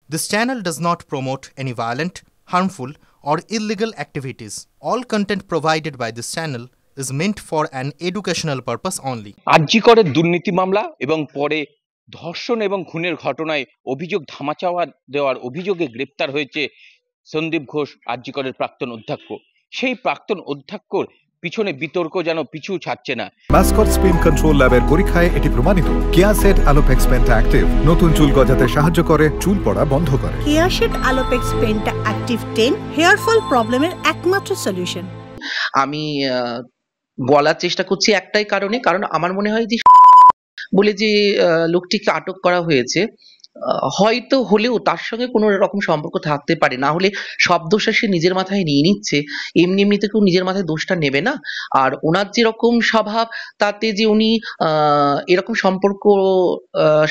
This channel does not promote any violent, harmful, or illegal activities. All content provided by this channel is meant for an educational purpose only. আরজি করের দুর্নীতি মামলা এবং পরে ধর্ষণ এবং খুনের ঘটনায় অভিযোগ ধামাচাপা দেওয়ার অভিযোগে গ্রেপ্তার হয়েছে সন্দীপ ঘোষ, আরজি করের প্রাক্তন অধ্যক্ষ। সেই প্রাক্তন অধ্যক্ষর পিছনে বিতর্ক যেন পিছু ছাড়ছে না। মাসকট স্পিন কন্ট্রোল ল্যাবের পরীক্ষায় এটি প্রমাণিত। কেয়াসেট আলোপেক্স পেন্টা অ্যাক্টিভ নতুন চুল গজাতে সাহায্য করে, চুল পড়া বন্ধ করে। কেয়াসেট Alopex penta active 10 hair fall প্রবলেমের একমাত্র সলিউশন। আমি বলার চেষ্টা করছি একটাই কারণ আমার মনে হয় যে বলে যে লোকটিকে আটক করা হয়েছে, হয়তো হলেও তার সঙ্গে কোনো রকম সম্পর্ক থাকতে পারে, না হলে সব দোষটা সে নিজের মাথায় নিয়ে নিচ্ছে। এমনিতে কেউ নিজের মাথায় দোষটা নেবে না। আর ওনার যেরকম স্বভাব, তাতে যে উনি এরকম সম্পর্ক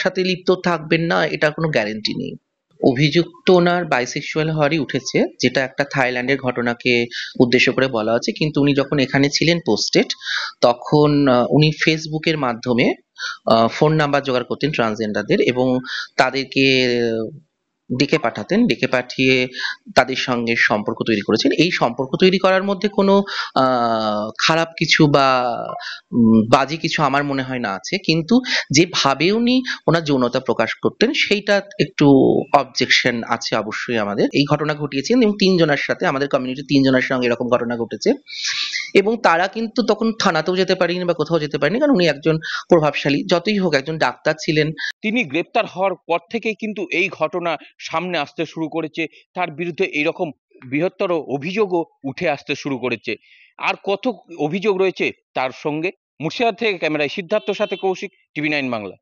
সাথে লিপ্ত থাকবেন না, এটা কোনো গ্যারেন্টি নেই। অভিযুক্ত ওনার বাইসেক্সুয়াল হওয়ারই উঠেছে, যেটা একটা থাইল্যান্ডের ঘটনাকে উদ্দেশ্য করে বলা হচ্ছে। কিন্তু উনি যখন এখানে ছিলেন পোস্টেড, তখন উনি ফেসবুকের মাধ্যমে ফোন নাম্বার জোগাড় করতেন ট্রান্সজেন্ডারদের এবং তাদেরকে ডেকে পাঠিয়ে তাদের সঙ্গে সম্পর্ক তৈরি করেছেন। এই সম্পর্ক তৈরি করার মধ্যে কোনো খারাপ কিছু বা বাজে কিছু আমার মনে হয় না আছে, কিন্তু যেভাবে উনি ওনার যৌনতা প্রকাশ করতেন সেইটা একটু অবজেকশন আছে অবশ্যই। আমাদের এই ঘটনা ঘটিয়েছেন এবং তিনজনের সাথে, আমাদের কমিউনিটির তিনজনের সঙ্গে এরকম ঘটনা ঘটেছে এবং তারা কিন্তু তখন থানাতেও যেতে পারেনি বা কোথাও যেতে পারেনি, কারণ উনি একজন প্রভাবশালী, যতই হোক একজন ডাক্তার ছিলেন। তিনি গ্রেপ্তার হওয়ার পর থেকেই কিন্তু এই ঘটনা সামনে আসতে শুরু করেছে, তার বিরুদ্ধে এইরকম বৃহত্তর অভিযোগও উঠে আসতে শুরু করেছে। আর কত অভিযোগ রয়েছে তার সঙ্গে। মুর্শিদাবাদ থেকে ক্যামেরায় সিদ্ধার্থর সাথে কৌশিক, টিভি9 বাংলা।